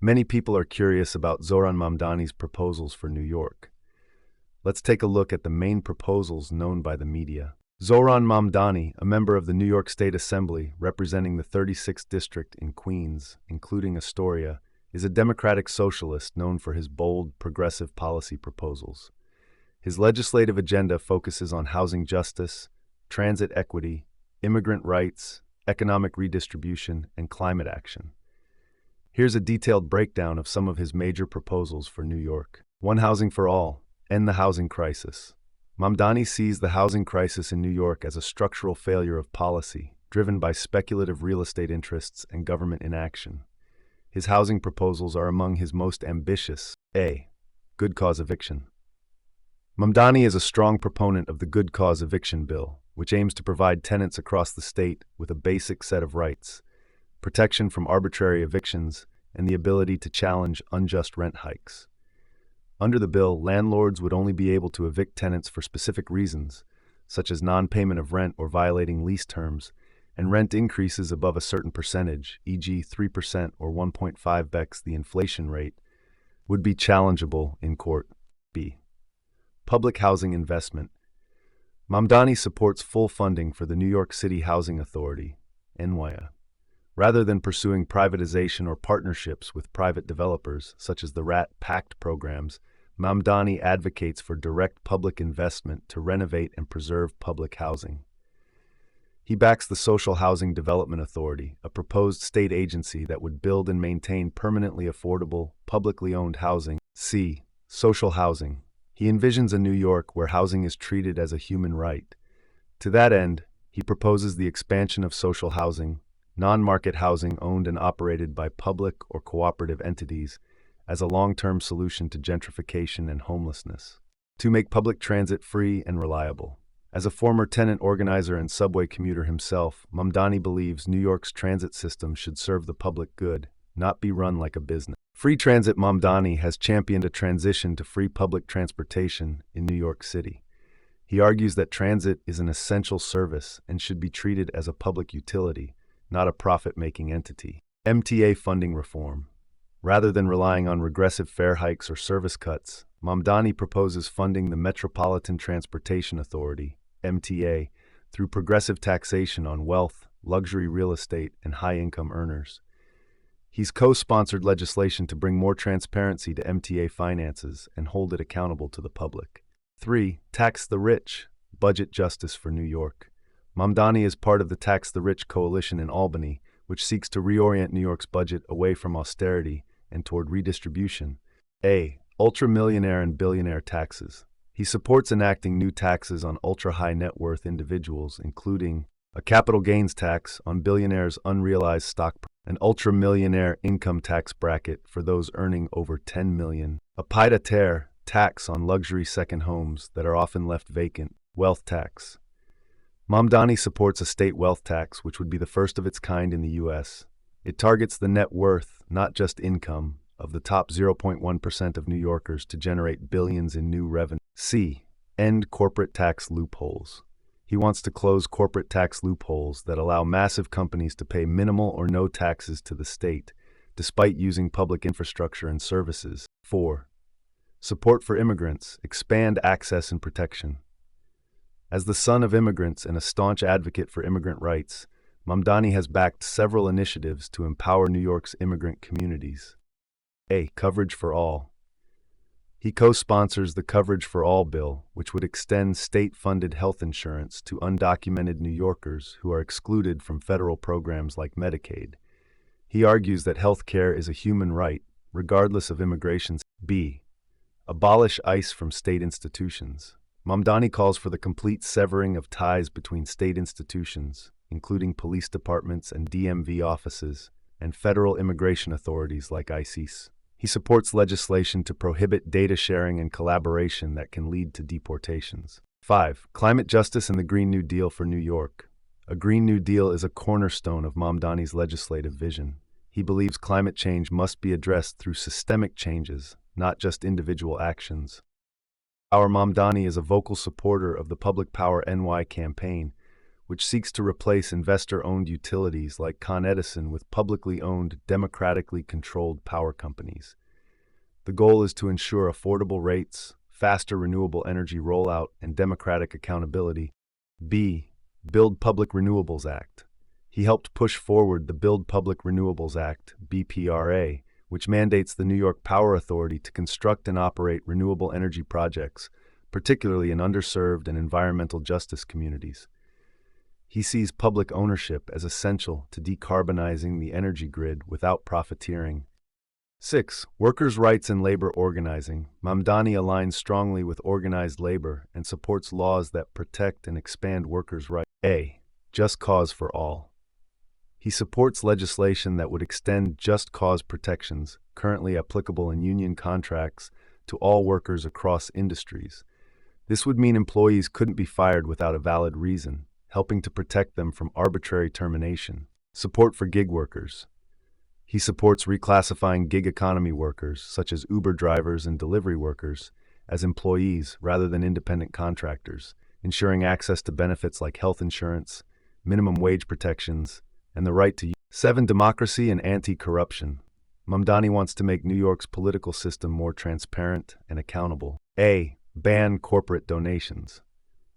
Many people are curious about Zohran Mamdani's proposals for New York. Let's take a look at the main proposals known by the media. Zohran Mamdani, a member of the New York State Assembly representing the 36th District in Queens, including Astoria, is a democratic socialist known for his bold, progressive policy proposals. His legislative agenda focuses on housing justice, transit equity, immigrant rights, economic redistribution, and climate action. Here's a detailed breakdown of some of his major proposals for New York. 1. Housing for all. End the housing crisis. Mamdani sees the housing crisis in New York as a structural failure of policy, driven by speculative real estate interests and government inaction. His housing proposals are among his most ambitious. A. Good cause eviction. Mamdani is a strong proponent of the Good Cause Eviction Bill, which aims to provide tenants across the state with a basic set of rights, protection from arbitrary evictions, and the ability to challenge unjust rent hikes. Under the bill, landlords would only be able to evict tenants for specific reasons, such as non-payment of rent or violating lease terms, and rent increases above a certain percentage, e.g. 3% or 1.5x the inflation rate, would be challengeable in court. B. Public housing investment. Mamdani supports full funding for the New York City Housing Authority, NYA. Rather than pursuing privatization or partnerships with private developers, such as the Rat Pact programs, Mamdani advocates for direct public investment to renovate and preserve public housing. He backs the Social Housing Development Authority, a proposed state agency that would build and maintain permanently affordable, publicly owned housing. C. Social housing. He envisions a New York where housing is treated as a human right. To that end, he proposes the expansion of social housing, non-market housing owned and operated by public or cooperative entities, as a long-term solution to gentrification and homelessness. To make public transit free and reliable. As a former tenant organizer and subway commuter himself, Mamdani believes New York's transit system should serve the public good, not be run like a business. Free Transit. Mamdani has championed a transition to free public transportation in New York City. He argues that transit is an essential service and should be treated as a public utility, not a profit-making entity. MTA funding reform. Rather than relying on regressive fare hikes or service cuts, Mamdani proposes funding the Metropolitan Transportation Authority, MTA, through progressive taxation on wealth, luxury real estate, and high-income earners. He's co-sponsored legislation to bring more transparency to MTA finances and hold it accountable to the public. 3. Tax the rich. Budget justice for New York. Mamdani is part of the Tax the Rich coalition in Albany, which seeks to reorient New York's budget away from austerity and toward redistribution. A. Ultra-millionaire and billionaire taxes. He supports enacting new taxes on ultra-high net worth individuals, including a capital gains tax on billionaires' unrealized stock, an ultra-millionaire income tax bracket for those earning over $10 million, a pied-à-terre tax on luxury second homes that are often left vacant, wealth tax. Mamdani supports a state wealth tax, which would be the first of its kind in the U.S. It targets the net worth, not just income, of the top 0.1% of New Yorkers to generate billions in new revenue. C. End corporate tax loopholes. He wants to close corporate tax loopholes that allow massive companies to pay minimal or no taxes to the state, despite using public infrastructure and services. 4. Support for immigrants. Expand access and protection. As the son of immigrants and a staunch advocate for immigrant rights, Mamdani has backed several initiatives to empower New York's immigrant communities. A. Coverage for all. He co-sponsors the Coverage for All bill, which would extend state-funded health insurance to undocumented New Yorkers who are excluded from federal programs like Medicaid. He argues that health care is a human right, regardless of immigration. B. Abolish ICE from state institutions. Mamdani calls for the complete severing of ties between state institutions, including police departments and DMV offices, and federal immigration authorities like ICE. He supports legislation to prohibit data sharing and collaboration that can lead to deportations. 5. Climate justice and the Green New Deal for New York. A Green New Deal is a cornerstone of Mamdani's legislative vision. He believes climate change must be addressed through systemic changes, not just individual actions. Our Mamdani is a vocal supporter of the Public Power NY campaign, which seeks to replace investor-owned utilities like Con Edison with publicly owned, democratically controlled power companies. The goal is to ensure affordable rates, faster renewable energy rollout, and democratic accountability. B. Build Public Renewables Act. He helped push forward the Build Public Renewables Act, BPRA, which mandates the New York Power Authority to construct and operate renewable energy projects, particularly in underserved and environmental justice communities. He sees public ownership as essential to decarbonizing the energy grid without profiteering. 6. Workers' rights and labor organizing. Mamdani aligns strongly with organized labor and supports laws that protect and expand workers' rights. A. Just cause for all. He supports legislation that would extend just cause protections, currently applicable in union contracts, to all workers across industries. This would mean employees couldn't be fired without a valid reason, helping to protect them from arbitrary termination. Support for gig workers. He supports reclassifying gig economy workers, such as Uber drivers and delivery workers, as employees rather than independent contractors, ensuring access to benefits like health insurance, minimum wage protections, and the right to use. 7. Democracy and anti-corruption. Mamdani wants to make New York's political system more transparent and accountable. A. Ban corporate donations.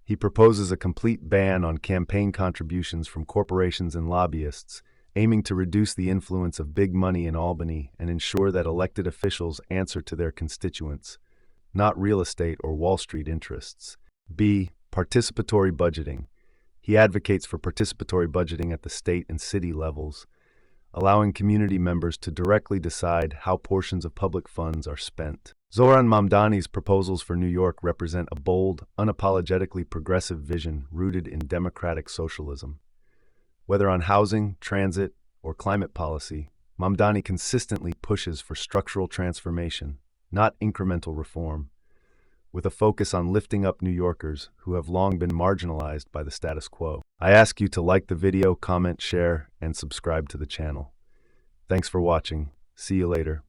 He proposes a complete ban on campaign contributions from corporations and lobbyists, aiming to reduce the influence of big money in Albany and ensure that elected officials answer to their constituents, not real estate or Wall Street interests. B. Participatory budgeting. He advocates for participatory budgeting at the state and city levels, allowing community members to directly decide how portions of public funds are spent. Zohran Mamdani's proposals for New York represent a bold, unapologetically progressive vision rooted in democratic socialism. Whether on housing, transit, or climate policy, Mamdani consistently pushes for structural transformation, not incremental reform, with a focus on lifting up New Yorkers who have long been marginalized by the status quo. I ask you to like the video, comment, share, and subscribe to the channel. Thanks for watching. See you later.